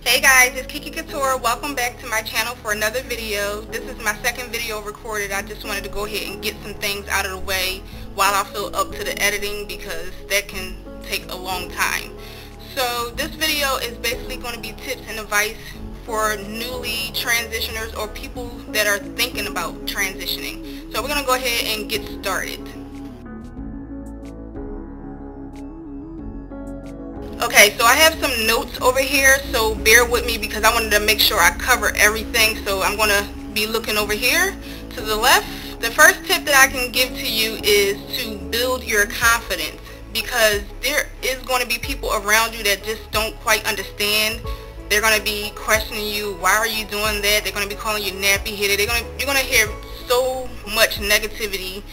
Hey guys, it's Kiki Couture. Welcome back to my channel for another video. This is my second video recorded. I just wanted to go ahead and get some things out of the way while I feel up to the editing because that can take a long time. So this video is basically going to be tips and advice for newly transitioners or people that are thinking about transitioning. So we're going to go ahead and get started. Okay, so I have some notes over here, so bear with me because I wanted to make sure I cover everything. So I'm going to be looking over here to the left. The first tip that I can give to you is to build your confidence, because there is going to be people around you that just don't quite understand. They're going to be questioning you, why are you doing that? They're going to be calling you nappy-headed. You're going to hear so much negativity.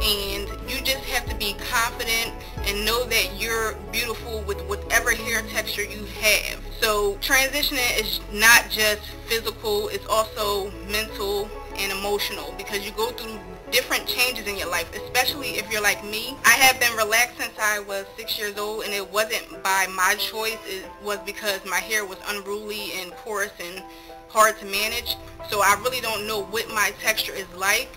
And you just have to be confident and know that you're beautiful with whatever hair texture you have. So transitioning is not just physical, it's also mental and emotional, because you go through different changes in your life, especially if you're like me. I have been relaxed since I was 6 years old, and it wasn't by my choice. It was because my hair was unruly and coarse and hard to manage. So I really don't know what my texture is like.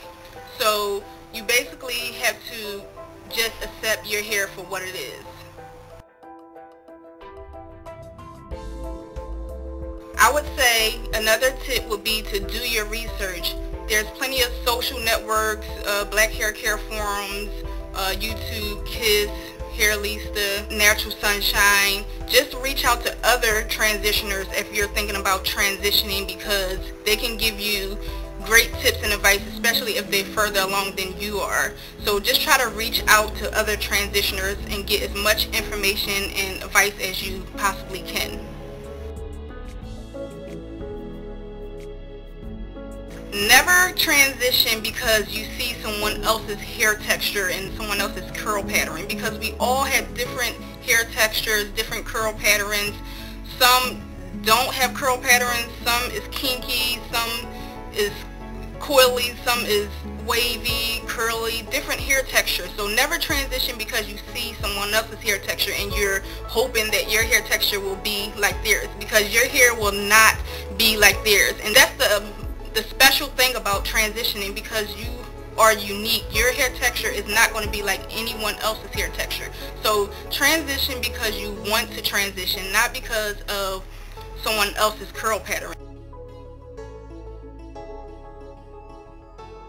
So you basically have to just accept your hair for what it is. I would say another tip would be to do your research. There's plenty of social networks, black hair care forums, YouTube, Kiss, Hairlista, Natural Sunshine. Just reach out to other transitioners if you're thinking about transitioning, because they can give you great tips and advice, especially if they're further along than you are. So just try to reach out to other transitioners and get as much information and advice as you possibly can. Never transition because you see someone else's hair texture and someone else's curl pattern, because we all have different hair textures, different curl patterns. Some don't have curl patterns, some is kinky, some is coily, some is wavy, curly, different hair texture. So never transition because you see someone else's hair texture and you're hoping that your hair texture will be like theirs, because your hair will not be like theirs. And that's the special thing about transitioning, because you are unique. Your hair texture is not going to be like anyone else's hair texture. So transition because you want to transition, not because of someone else's curl pattern.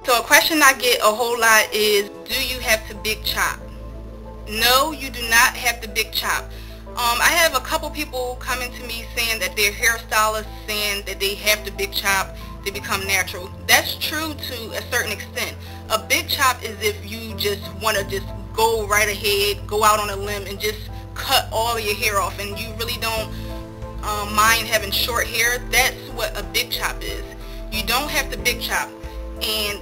So a question I get a whole lot is, do you have to big chop? No, you do not have to big chop. I have a couple people coming to me saying that their hairstylist saying that they have to big chop to become natural. That's true to a certain extent. A big chop is if you just want to just go right ahead, go out on a limb and just cut all of your hair off, and you really don't mind having short hair. That's what a big chop is. You don't have to big chop, and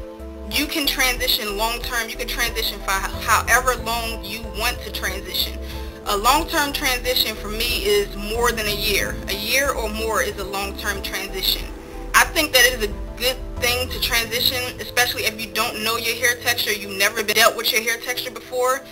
you can transition long term. You can transition for however long you want to transition. A long-term transition for me is more than a year. A year or more is a long-term transition. I think that it is a good thing to transition, especially if you don't know your hair texture, you've never dealt with your hair texture before,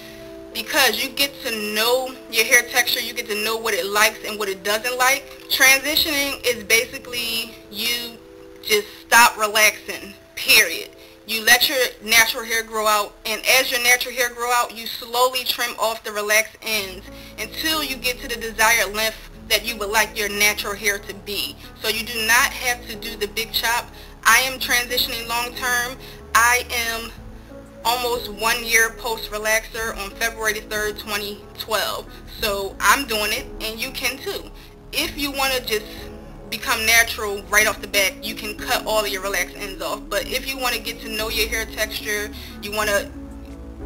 because you get to know your hair texture, you get to know what it likes and what it doesn't like. Transitioning is basically you just stop relaxing, period. You let your natural hair grow out, and as your natural hair grow out, you slowly trim off the relaxed ends until you get to the desired length that you would like your natural hair to be. So you do not have to do the big chop. I am transitioning long term. I am almost 1 year post relaxer on February 3rd, 2012. So I'm doing it, and you can too. If you want to just become natural right off the bat, you can cut all of your relaxed ends off. But if you want to get to know your hair texture, you want to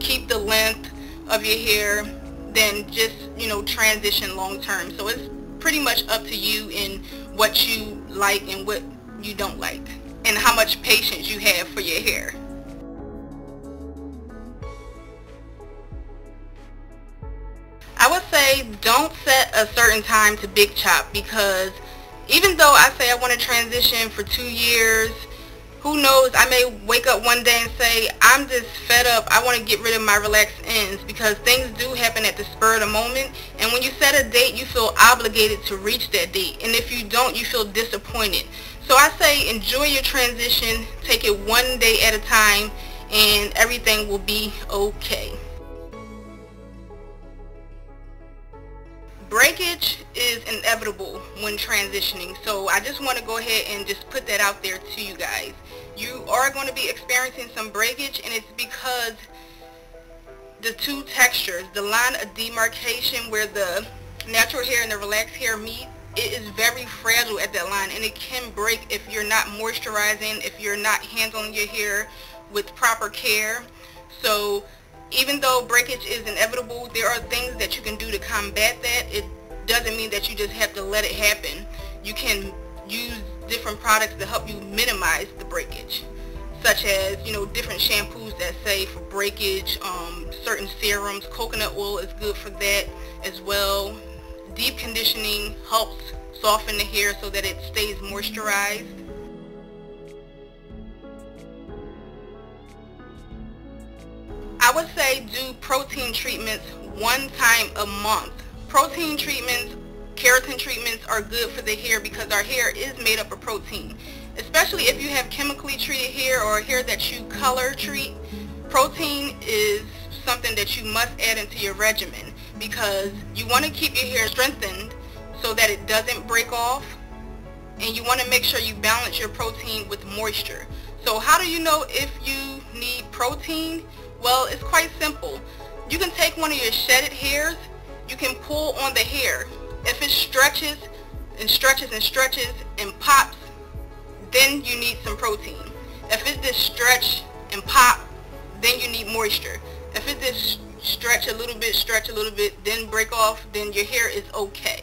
keep the length of your hair, then just, transition long term. So it's pretty much up to you in what you like and what you don't like, and how much patience you have for your hair. I would say don't set a certain time to big chop, because Even though I say I want to transition for 2 years, who knows, I may wake up one day and say, I'm just fed up, I want to get rid of my relaxed ends, because things do happen at the spur of the moment, and when you set a date, you feel obligated to reach that date, and if you don't, you feel disappointed. So I say enjoy your transition, take it one day at a time, and everything will be okay. Breakage is inevitable when transitioning, so I just want to go ahead and just put that out there to you guys. You are going to be experiencing some breakage, and it's because the two textures, the line of demarcation where the natural hair and the relaxed hair meet, it is very fragile at that line, and it can break if you're not moisturizing, if you're not handling your hair with proper care. So even though breakage is inevitable, there are things that you can do to combat that. It doesn't mean that you just have to let it happen. You can use different products to help you minimize the breakage, such as, different shampoos that say for breakage, certain serums. Coconut oil is good for that as well. Deep conditioning helps soften the hair so that it stays moisturized. I would say do protein treatments 1 time a month. Protein treatments, keratin treatments are good for the hair because our hair is made up of protein. Especially if you have chemically treated hair or hair that you color treat, protein is something that you must add into your regimen because you want to keep your hair strengthened so that it doesn't break off, and you want to make sure you balance your protein with moisture. So how do you know if you need protein? Well, it's quite simple. You can take one of your shedded hairs, you can pull on the hair. If it stretches and stretches and stretches and pops, then you need some protein. If it just stretch and pop, then you need moisture. If it just stretch a little bit, then break off, then your hair is okay.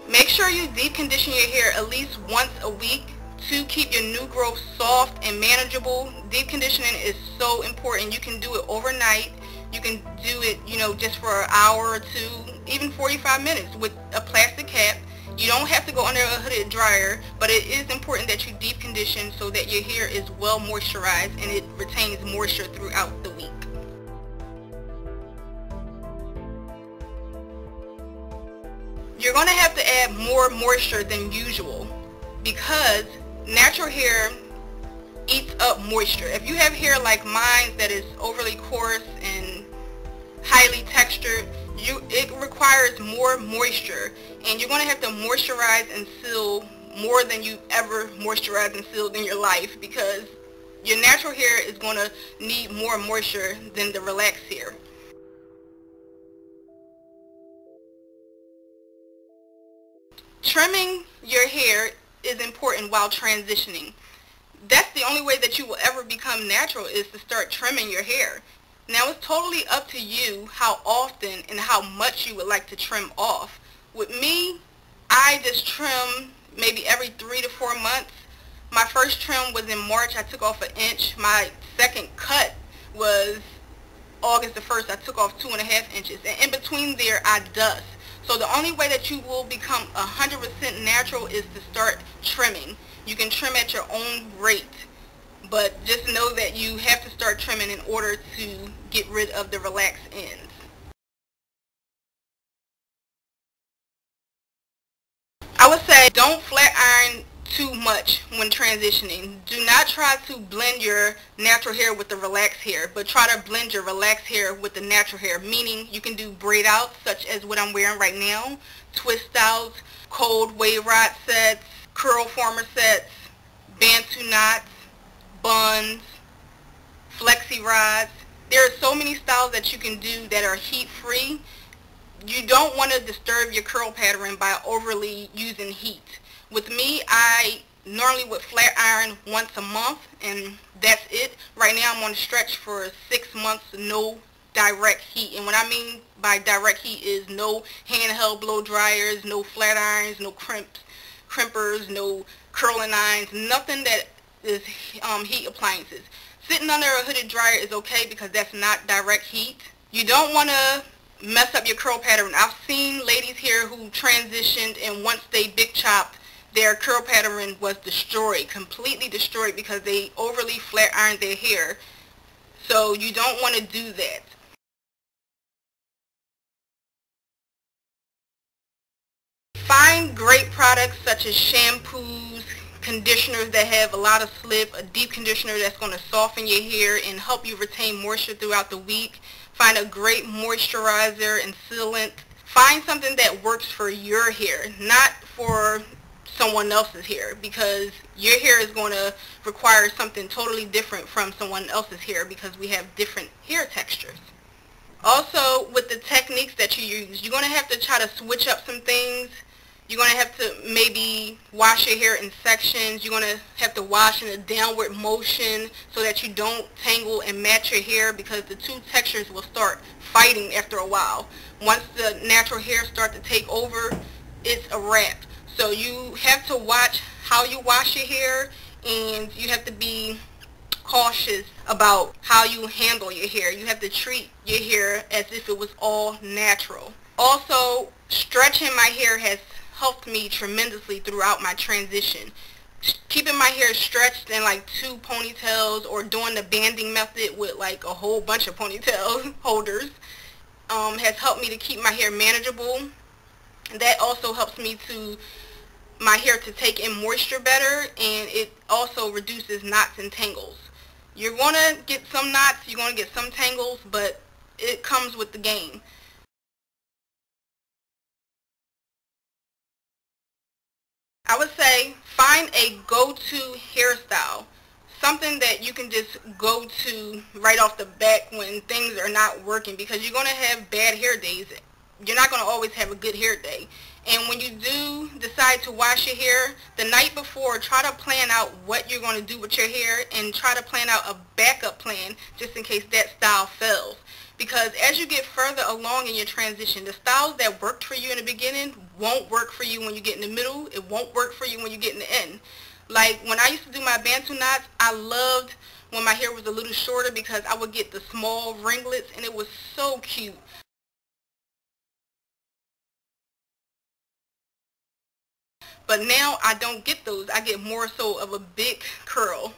Make sure you deep condition your hair at least once a week to keep your new growth soft and manageable. Deep conditioning is so important. You can do it overnight. You can do it, just for an hour or two, even 45 minutes with a plastic cap. You don't have to go under a hooded dryer, but it is important that you deep condition so that your hair is well moisturized and it retains moisture throughout the week. You're going to have to add more moisture than usual because natural hair eats up moisture. If you have hair like mine that is overly coarse and highly textured, it requires more moisture, and you're going to have to moisturize and seal more than you've ever moisturized and sealed in your life because your natural hair is going to need more moisture than the relaxed hair. Trimming your hair is important while transitioning. That's the only way that you will ever become natural, is to start trimming your hair. Now it's totally up to you how often and how much you would like to trim off. With me, I just trim maybe every 3 to 4 months. My first trim was in March. I took off 1 inch. My second cut was August the 1st. I took off 2.5 inches. And in between there, I dust. So the only way that you will become 100% natural is to start trimming. You can trim at your own rate, but just know that you have to start trimming in order to get rid of the relaxed ends. I would say don't flat iron too much when transitioning. Do not try to blend your natural hair with the relaxed hair, but try to blend your relaxed hair with the natural hair, meaning you can do braid outs such as what I'm wearing right now, twist outs, cold wave rod sets, curl former sets, bantu knots, buns, flexi rods. There are so many styles that you can do that are heat free. You don't want to disturb your curl pattern by overly using heat. With me, I normally would flat iron once a month, and that's it. Right now I'm on a stretch for 6 months, no direct heat. And what I mean by direct heat is no handheld blow dryers, no flat irons, no crimpers, no curling irons, nothing that is heat appliances. Sitting under a hooded dryer is okay because that's not direct heat. You don't want to mess up your curl pattern. I've seen ladies here who transitioned, and once they big chopped, their curl pattern was destroyed, completely destroyed, because they overly flat ironed their hair. So you don't want to do that. Find great products such as shampoos, conditioners that have a lot of slip, a deep conditioner that's going to soften your hair and help you retain moisture throughout the week. Find a great moisturizer and sealant. Find something that works for your hair, not for someone else's hair, because your hair is going to require something totally different from someone else's hair because we have different hair textures. Also, with the techniques that you use, you're going to have to try to switch up some things. You're going to have to maybe wash your hair in sections. You're going to have to wash in a downward motion so that you don't tangle and match your hair, because the two textures will start fighting after a while. Once the natural hair starts to take over, it's a wrap. So you have to watch how you wash your hair, and you have to be cautious about how you handle your hair. You have to treat your hair as if it was all natural. Also, stretching my hair has helped me tremendously throughout my transition. Keeping my hair stretched in like 2 ponytails, or doing the banding method with like a whole bunch of ponytail holders, has helped me to keep my hair manageable. That also helps me to my hair to take in moisture better, and it also reduces knots and tangles. You're going to get some knots, you're going to get some tangles, but it comes with the game. I would say find a go-to hairstyle, something that you can just go to right off the bat when things are not working, because you're going to have bad hair days. You're not going to always have a good hair day. And when you do decide to wash your hair, the night before, try to plan out what you're going to do with your hair, and try to plan out a backup plan just in case that style fails. Because as you get further along in your transition, the styles that worked for you in the beginning won't work for you when you get in the middle. It won't work for you when you get in the end. Like when I used to do my bantu knots, I loved when my hair was a little shorter because I would get the small ringlets, and it was so cute. But now I don't get those. I get more so of a big curl.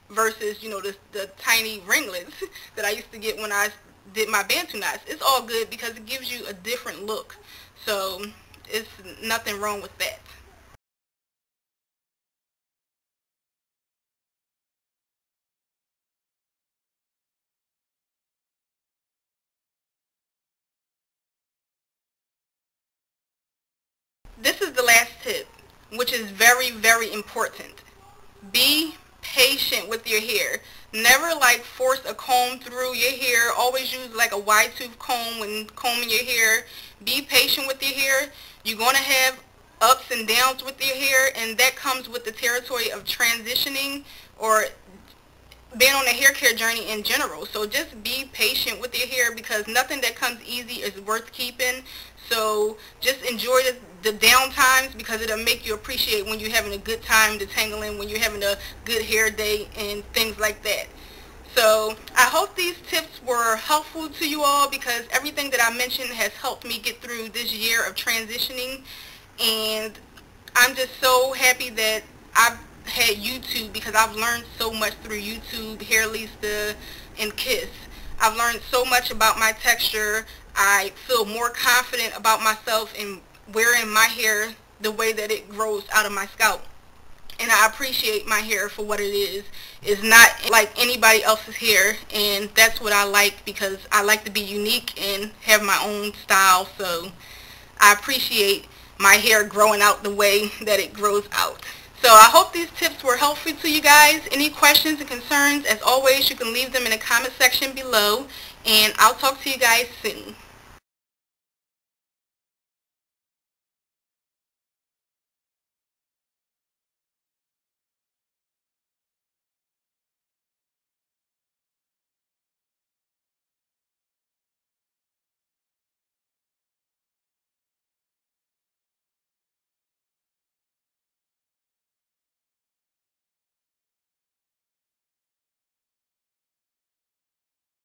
Versus, you know, the tiny ringlets that I used to get when I did my bantu knots. It's all good because it gives you a different look. So it's nothing wrong with that. This is the last tip, which is very, very important. Be patient with your hair. Never like force a comb through your hair. Always use like a wide tooth comb when combing your hair. Be patient with your hair. You're going to have ups and downs with your hair, and that comes with the territory of transitioning or being on a hair care journey in general. So just be patient with your hair, because nothing that comes easy is worth keeping. So just enjoy the down times, because it'll make you appreciate when you're having a good time detangling, when you're having a good hair day and things like that. So I hope these tips were helpful to you all, because everything that I mentioned has helped me get through this year of transitioning. And I'm just so happy that I've had YouTube, because I've learned so much through YouTube, Hair Lisa, and Kiss. I've learned so much about my texture. I feel more confident about myself in wearing my hair the way that it grows out of my scalp. And I appreciate my hair for what it is. It's not like anybody else's hair, and that's what I like, because I like to be unique and have my own style. So I appreciate my hair growing out the way that it grows out. So I hope these tips were helpful to you guys. Any questions and concerns, as always, you can leave them in the comment section below, and I'll talk to you guys soon.